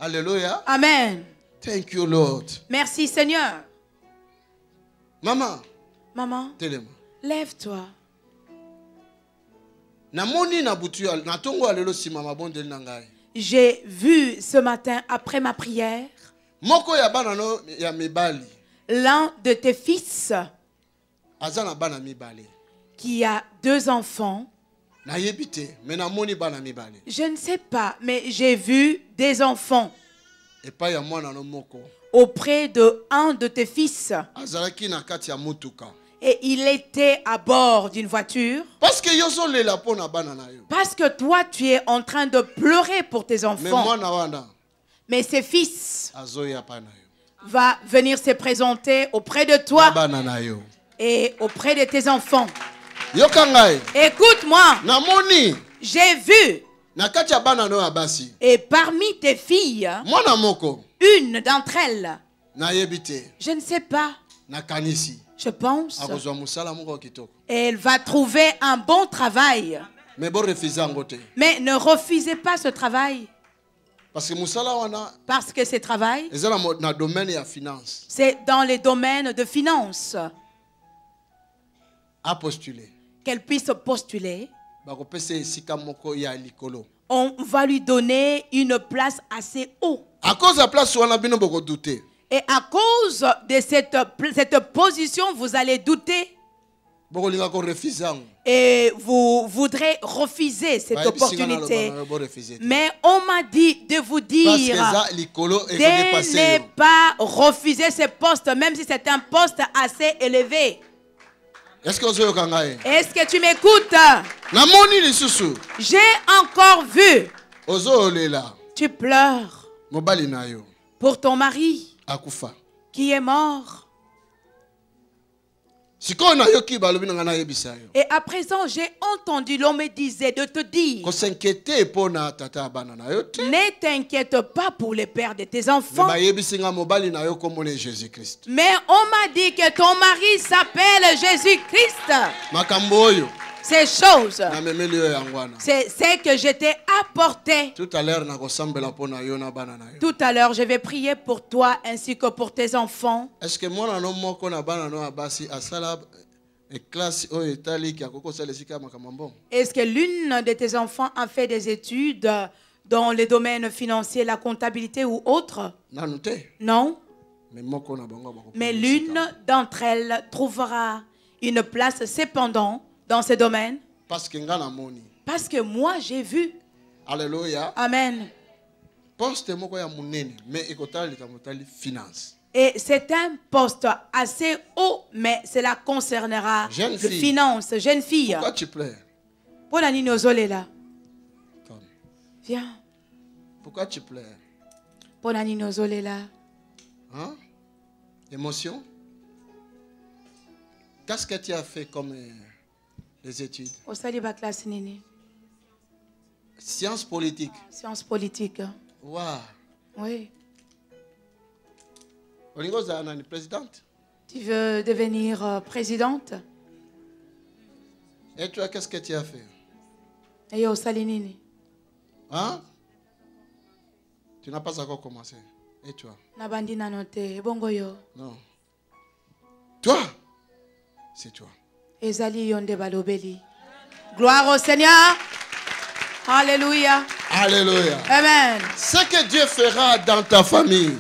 Alléluia. Amen. Thank you, Lord. Merci Seigneur. Maman. Maman, Téléma. lève-toi. J'ai vu ce matin après ma prière l'un de tes fils qui a 2 enfants. Je ne sais pas, mais j'ai vu des enfants auprès de un de tes fils. Et il était à bord d'une voiture. Parce que toi, tu es en train de pleurer pour tes enfants. Mais ce fils va venir se présenter auprès de toi et auprès de tes enfants. Écoute-moi. J'ai vu. Et parmi tes filles, une d'entre elles, je ne sais pas, je pense, elle va trouver un bon travail. Mais ne refusez pas ce travail. Parce que ce travail, c'est dans les domaines de finance. Qu'elle puisse postuler. On va lui donner une place assez haut. Et à cause de cette position, vous allez douter. Et vous voudrez refuser cette opportunité. Mais on m'a dit de vous dire de ne pas refuser ce poste, même si c'est un poste assez élevé. Est-ce que tu m'écoutes? J'ai encore vu. Tu pleures pour ton mari qui est mort. Et à présent, j'ai entendu, l'on me disait de te dire, ne t'inquiète pas pour les pères de tes enfants. Mais on m'a dit que ton mari s'appelle Jésus-Christ. Ces choses, c'est ce que je t'ai apporté. Tout à l'heure, je vais prier pour toi ainsi que pour tes enfants. Est-ce que l'une de tes enfants a fait des études dans le domaine financier, la comptabilité ou autre? Non. Mais l'une d'entre elles trouvera une place cependant dans ce domaine. Parce que moi j'ai vu. Alléluia. Amen. Et c'est un poste assez haut, mais cela concernera les finances. Jeune fille. Pourquoi tu pleures? Viens. Pourquoi tu pleures? Hein? Émotion? Qu'est-ce que tu as fait comme les études? Sciences politiques. Sciences politiques. Wow. Oui. Présidente? Tu veux devenir présidente? Et toi, qu'est-ce que tu as fait? Hein? Tu n'as pas encore commencé. Et toi? Non. Toi? C'est toi. Gloire au Seigneur. Alléluia. Alléluia. Amen. Ce que Dieu fera dans ta famille.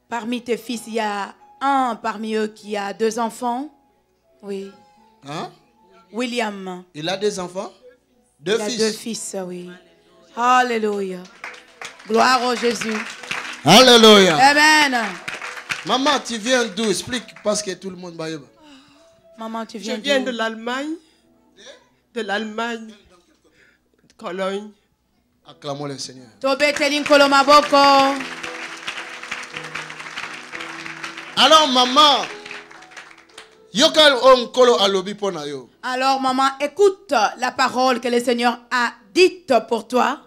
Parmi tes fils, il y a un parmi eux qui a 2 enfants. Oui. Hein? William. Il a des enfants? 2 fils. Il a 2 fils, oui. Alléluia. Gloire au Jésus. Alléluia. Amen. Maman, tu viens d'où? Explique parce que tout le monde va y aller. Maman, tu viens d'où? Je viens de l'Allemagne. De l'Allemagne. Cologne. Acclamons le Seigneur. Alors, maman. Alors, maman, écoute la parole que le Seigneur a dite pour toi.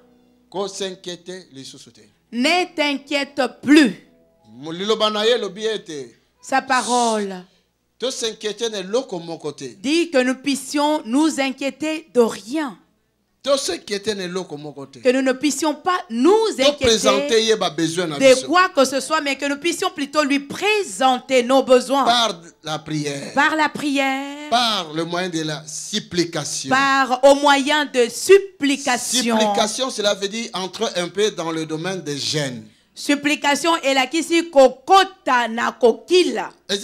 Ne t'inquiète plus. Sa parole. Dit que nous puissions nous inquiéter de rien. Que nous ne puissions pas nous inquiéter de quoi que ce soit, mais que nous puissions plutôt lui présenter nos besoins. Par la prière. Par la prière. Par le moyen de la supplication. Au moyen de supplication. Supplication, cela veut dire entrer un peu dans le domaine des gènes. Supplication est la kisi kokota na kokila. Ce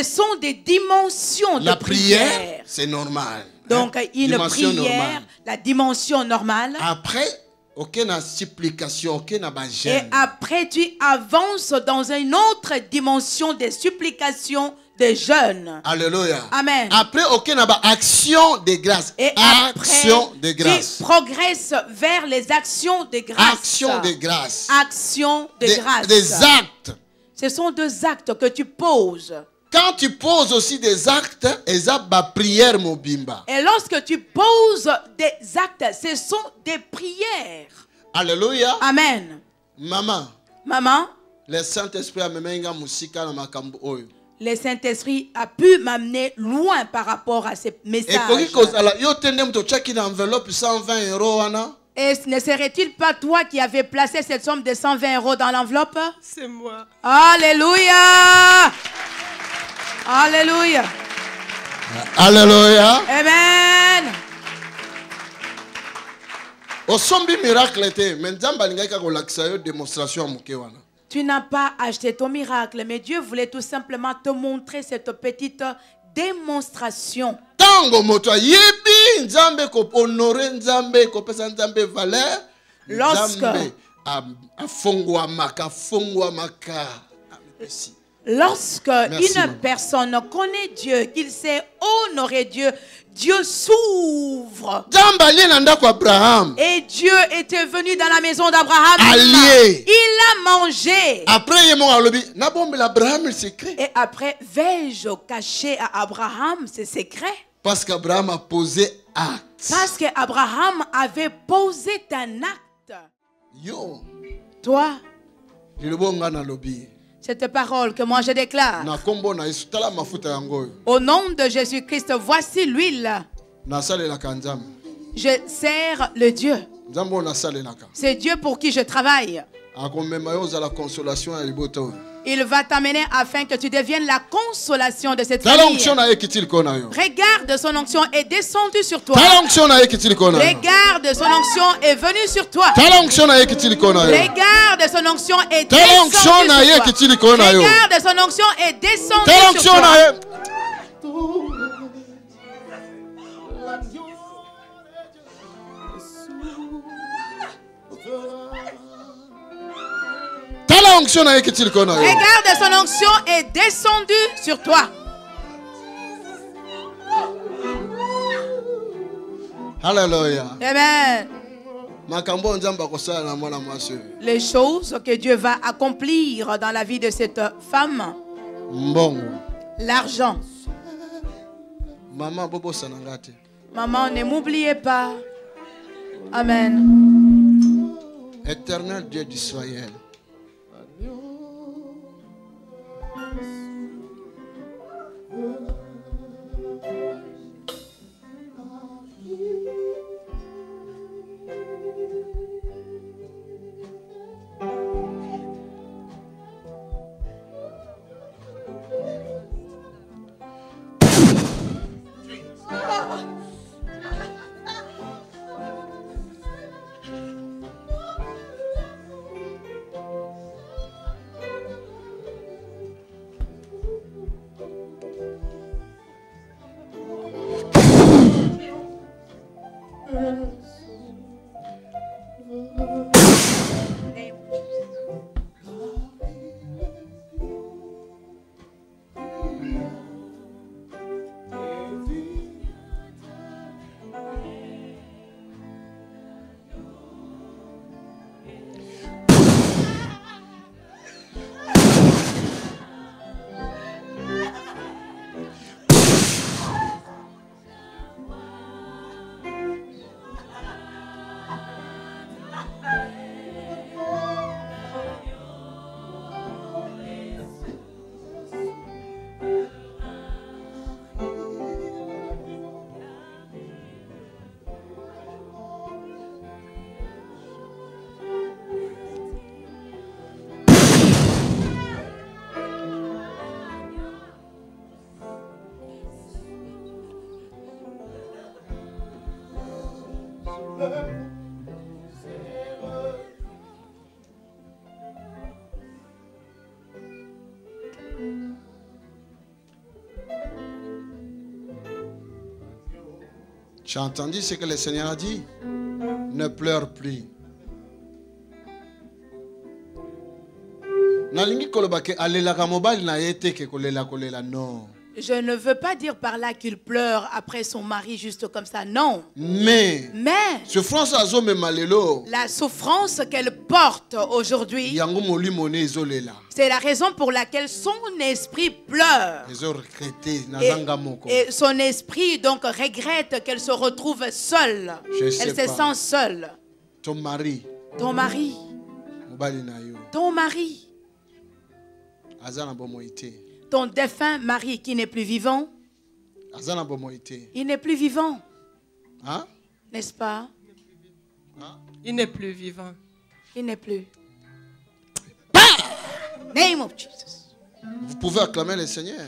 sont des dimensions de prière. La prière, c'est normal. Donc, une prière, normale. La dimension normale. Après, aucune supplication, aucune gêne. Et après, tu avances dans une autre dimension de supplication, de jeûne. Alléluia. Amen. Après, aucune action de grâce. Et action de grâce. Tu progresses vers les actions de grâce. Action de grâce. Action de grâce. Des actes. Ce sont deux actes que tu poses. Quand tu poses aussi des actes, prière mobimba. Et lorsque tu poses des actes, ce sont des prières. Alléluia. Amen. Maman. Le Saint-Esprit a mené musika na makambo oyo. Le Saint-Esprit a pu m'amener loin par rapport à ces messages. Et ne serait-il pas toi qui avais placé cette somme de 120 € dans l'enveloppe? C'est moi. Alléluia. Alléluia. Alléluia. Amen. Tu n'as pas acheté ton miracle, mais Dieu voulait tout simplement te montrer cette petite démonstration. Lorsque une personne connaît Dieu, qu'il sait honorer Dieu, Dieu s'ouvre. Et Dieu était venu dans la maison d'Abraham. Il a mangé. Et après, vais-je cacher à Abraham ses secrets? Parce qu'Abraham a posé acte. Parce qu'Abraham avait posé un acte. Toi, cette parole que moi je déclare, au nom de Jésus-Christ, voici l'huile. Je sers le Dieu. C'est Dieu pour qui je travaille. Il va t'amener afin que tu deviennes la consolation de cette famille. Regarde, son onction est descendue sur toi. Regarde, son onction est venue sur toi. Regarde, son onction est descendue sur toi. Regarde, son onction est descendue sur toi. Regarde, son onction est descendue sur toi. Alléluia. Amen. Les choses que Dieu va accomplir dans la vie de cette femme. L'argent. Maman, ne m'oubliez pas. Amen. Éternel Dieu d'Israël. Tu as entendu ce que le Seigneur a dit? Ne pleure plus. Non. Je ne veux pas dire par là qu'il pleure après son mari juste comme ça, non. Mais la souffrance qu'elle porte aujourd'hui, c'est la raison pour laquelle son esprit pleure. Et son esprit donc regrette qu'elle se retrouve seule. Elle se sent seule. Ton mari, ton mari, ton défunt mari qui n'est plus vivant, il n'est plus vivant. Hein? N'est-ce pas? Il n'est plus vivant. Il n'est plus. Name of Jesus. Vous pouvez acclamer le Seigneur.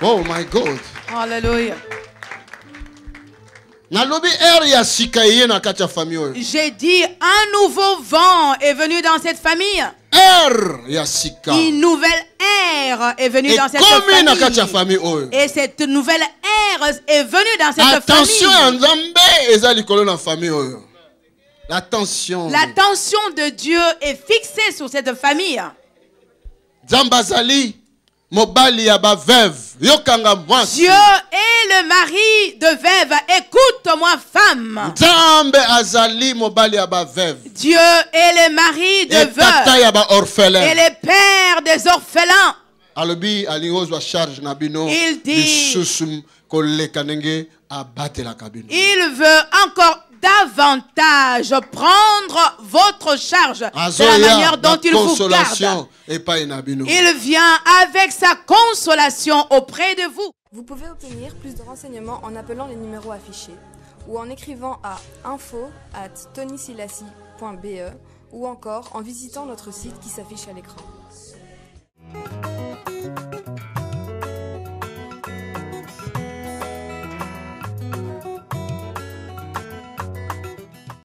Oh my God. Hallelujah. J'ai dit un nouveau vent est venu dans cette famille. Une nouvelle ère est venue dans cette famille. Et cette nouvelle ère est venue dans cette famille. L'attention de Dieu est fixée sur cette famille. Dieu est le mari de veuve. Écoute-moi, femme. Dieu est le mari de veuve et le père des orphelins. Il veut encore davantage prendre votre charge de la manière dont il vous garde. Il vient avec sa consolation auprès de vous. Vous pouvez obtenir plus de renseignements en appelant les numéros affichés ou en écrivant à info@tonysilassi.be ou encore en visitant notre site qui s'affiche à l'écran.